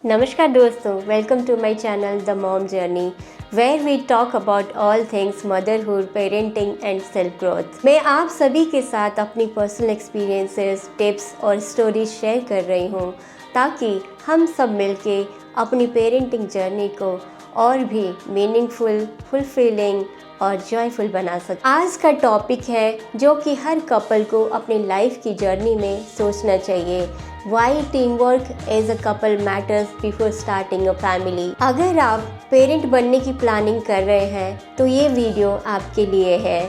नमस्कार दोस्तों, welcome to my channel the mom journey where we talk about all things motherhood, parenting and self growth. मैं आप सभी के साथ अपनी पर्सनल एक्सपीरियंसेस, टिप्स और स्टोरीज शेयर कर रही हूँ ताकि हम सब मिलके अपनी पेरेंटिंग जर्नी को और भी मीनिंगफुल, फुलफिलिंग और जॉयफुल बना सकें। आज का टॉपिक है जो कि हर कपल को अपनी लाइफ की जर्नी में सोचना चाहिए। Why teamwork as a couple matters before starting a family. अगर आप पेरेंट बनने की प्लानिंग कर रहे हैं तो ये वीडियो आपके लिए है,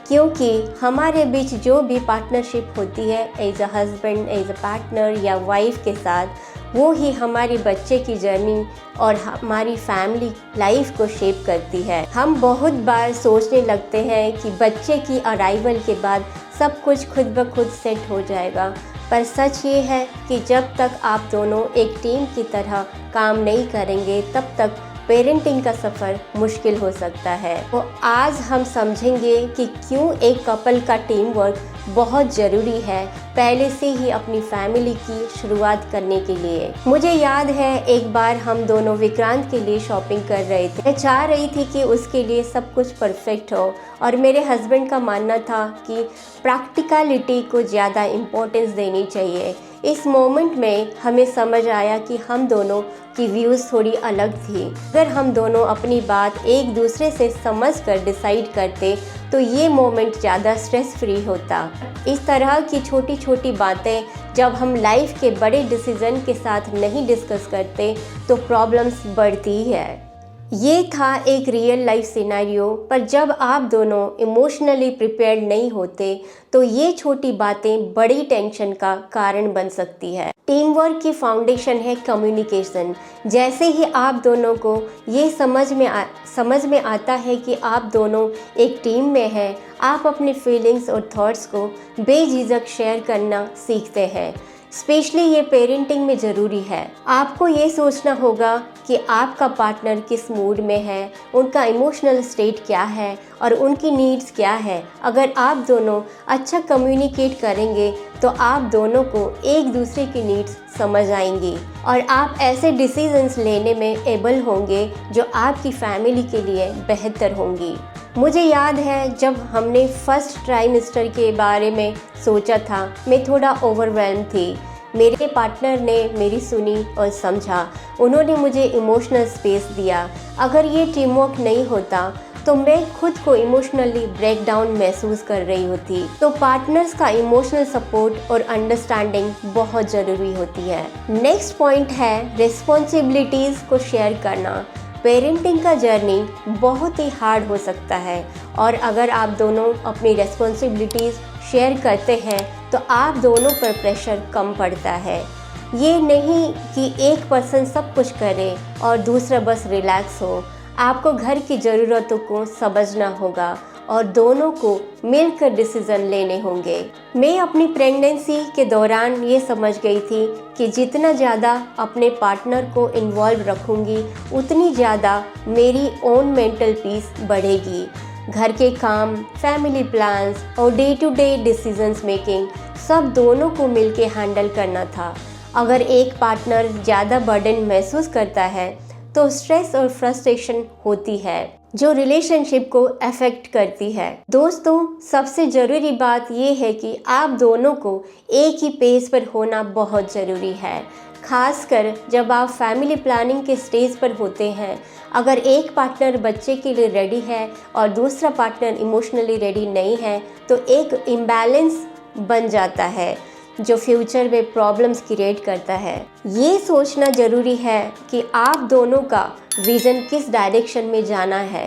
क्योंकि हमारे बीच जो भी पार्टनरशिप होती है as a husband, as a partner या वाइफ के साथ, वो ही हमारी बच्चे की जर्नी और हमारी फैमिली लाइफ को शेप करती है। हम बहुत बार सोचने लगते हैं कि बच्चे की अराइवल के बाद सब कुछ खुद ब खुद सेट हो जाएगा, पर सच ये है कि जब तक आप दोनों एक टीम की तरह काम नहीं करेंगे तब तक पेरेंटिंग का सफ़र मुश्किल हो सकता है। तो आज हम समझेंगे कि क्यों एक कपल का टीम वर्क बहुत ज़रूरी है पहले से ही अपनी फैमिली की शुरुआत करने के लिए। मुझे याद है एक बार हम दोनों विक्रांत के लिए शॉपिंग कर रहे थे। मैं चाह रही थी कि उसके लिए सब कुछ परफेक्ट हो और मेरे हस्बैंड का मानना था कि प्रैक्टिकलिटी को ज़्यादा इम्पोर्टेंस देनी चाहिए। इस मोमेंट में हमें समझ आया कि हम दोनों की व्यूज़ थोड़ी अलग थी। अगर हम दोनों अपनी बात एक दूसरे से समझ कर डिसाइड करते तो ये मोमेंट ज़्यादा स्ट्रेस फ्री होता। इस तरह की छोटी छोटी बातें जब हम लाइफ के बड़े डिसीजन के साथ नहीं डिस्कस करते तो प्रॉब्लम्स बढ़ती है। ये था एक रियल लाइफ सिनेरियो, पर जब आप दोनों इमोशनली प्रिपेयर्ड नहीं होते तो ये छोटी बातें बड़ी टेंशन का कारण बन सकती है। टीम वर्क की फाउंडेशन है कम्युनिकेशन। जैसे ही आप दोनों को ये समझ में आता है कि आप दोनों एक टीम में हैं, आप अपने फीलिंग्स और थॉट्स को बेझिझक शेयर करना सीखते हैं। स्पेशली ये पेरेंटिंग में ज़रूरी है। आपको ये सोचना होगा कि आपका पार्टनर किस मूड में है, उनका इमोशनल स्टेट क्या है और उनकी नीड्स क्या है। अगर आप दोनों अच्छा कम्युनिकेट करेंगे तो आप दोनों को एक दूसरे की नीड्स समझ आएंगी और आप ऐसे डिसीजंस लेने में एबल होंगे जो आपकी फैमिली के लिए बेहतर होंगी। मुझे याद है जब हमने फर्स्ट ट्राइमेस्टर के बारे में सोचा था, मैं थोड़ा ओवरवेल्म थी। मेरे पार्टनर ने मेरी सुनी और समझा। उन्होंने मुझे इमोशनल स्पेस दिया। अगर ये टीम वर्क नहीं होता तो मैं खुद को इमोशनली ब्रेक डाउन महसूस कर रही होती। तो पार्टनर्स का इमोशनल सपोर्ट और अंडरस्टैंडिंग बहुत ज़रूरी होती है। नेक्स्ट पॉइंट है रिस्पॉन्सिबिलिटीज़ को शेयर करना। पेरेंटिंग का जर्नी बहुत ही हार्ड हो सकता है और अगर आप दोनों अपनी रिस्पॉन्सिबिलिटीज़ शेयर करते हैं तो आप दोनों पर प्रेशर कम पड़ता है। ये नहीं कि एक पर्सन सब कुछ करे और दूसरा बस रिलैक्स हो। आपको घर की ज़रूरतों को समझना होगा और दोनों को मिलकर डिसीज़न लेने होंगे। मैं अपनी प्रेगनेंसी के दौरान ये समझ गई थी कि जितना ज़्यादा अपने पार्टनर को इन्वॉल्व रखूँगी उतनी ज़्यादा मेरी ओन मेंटल पीस बढ़ेगी। घर के काम, फैमिली प्लान्स और day to day decisions making सब दोनों को मिलके हैंडल करना था। अगर एक पार्टनर ज़्यादा बर्डन महसूस करता है तो स्ट्रेस और फ्रस्ट्रेशन होती है जो रिलेशनशिप को अफेक्ट करती है। दोस्तों, सबसे ज़रूरी बात यह है कि आप दोनों को एक ही पेज पर होना बहुत ज़रूरी है, खासकर जब आप फैमिली प्लानिंग के स्टेज पर होते हैं। अगर एक पार्टनर बच्चे के लिए रेडी है और दूसरा पार्टनर इमोशनली रेडी नहीं है तो एक इम्बैलेंस बन जाता है जो फ्यूचर में प्रॉब्लम्स क्रिएट करता है। ये सोचना ज़रूरी है कि आप दोनों का विज़न किस डायरेक्शन में जाना है।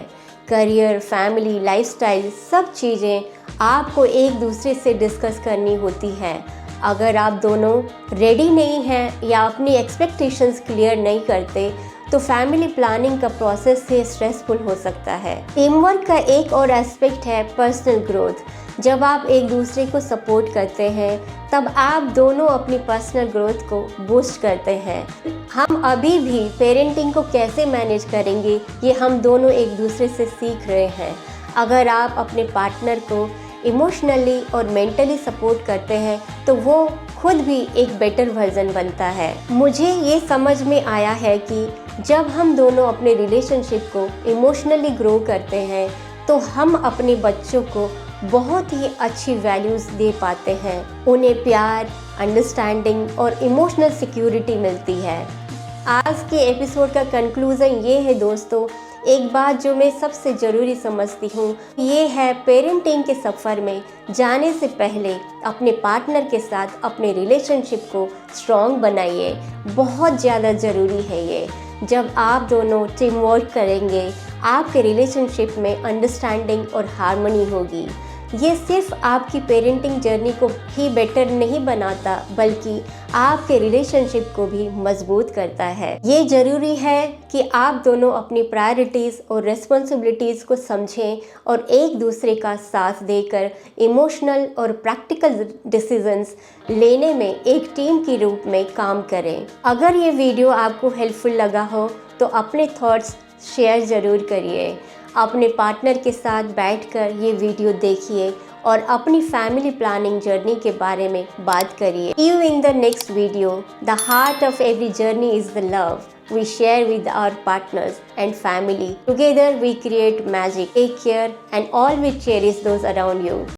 करियर, फैमिली, लाइफस्टाइल सब चीज़ें आपको एक दूसरे से डिस्कस करनी होती हैं। अगर आप दोनों रेडी नहीं हैं या अपनी एक्सपेक्टेशंस क्लियर नहीं करते तो फैमिली प्लानिंग का प्रोसेस से स्ट्रेसफुल हो सकता है। टीम वर्क का एक और एस्पेक्ट है पर्सनल ग्रोथ। जब आप एक दूसरे को सपोर्ट करते हैं तब आप दोनों अपनी पर्सनल ग्रोथ को बूस्ट करते हैं। हम अभी भी पेरेंटिंग को कैसे मैनेज करेंगे ये हम दोनों एक दूसरे से सीख रहे हैं। अगर आप अपने पार्टनर को इमोशनली और मेंटली सपोर्ट करते हैं तो वो खुद भी एक बेटर वर्जन बनता है। मुझे ये समझ में आया है कि जब हम दोनों अपने रिलेशनशिप को इमोशनली ग्रो करते हैं तो हम अपने बच्चों को बहुत ही अच्छी वैल्यूज़ दे पाते हैं। उन्हें प्यार, अंडरस्टैंडिंग और इमोशनल सिक्योरिटी मिलती है। आज के एपिसोड का कंक्लूज़न ये है दोस्तों, एक बात जो मैं सबसे ज़रूरी समझती हूँ ये है, पेरेंटिंग के सफ़र में जाने से पहले अपने पार्टनर के साथ अपने रिलेशनशिप को स्ट्रॉन्ग बनाइए। बहुत ज़्यादा ज़रूरी है ये। जब आप दोनों टीम वर्क करेंगे आपके रिलेशनशिप में अंडरस्टैंडिंग और हार्मनी होगी। ये सिर्फ आपकी पेरेंटिंग जर्नी को ही बेटर नहीं बनाता बल्कि आपके रिलेशनशिप को भी मजबूत करता है। ये ज़रूरी है कि आप दोनों अपनी प्रायोरिटीज़ और रिस्पॉन्सिबिलिटीज़ को समझें और एक दूसरे का साथ देकर इमोशनल और प्रैक्टिकल डिसीजंस लेने में एक टीम के रूप में काम करें। अगर ये वीडियो आपको हेल्पफुल लगा हो तो अपने थॉट्स शेयर ज़रूर करिए। अपने पार्टनर के साथ बैठकर ये वीडियो देखिए और अपनी फैमिली प्लानिंग जर्नी के बारे में बात करिए। See you in the next video. The heart of every journey is the love we share with our partners and family. Together we create magic. Take care and always cherish those around you.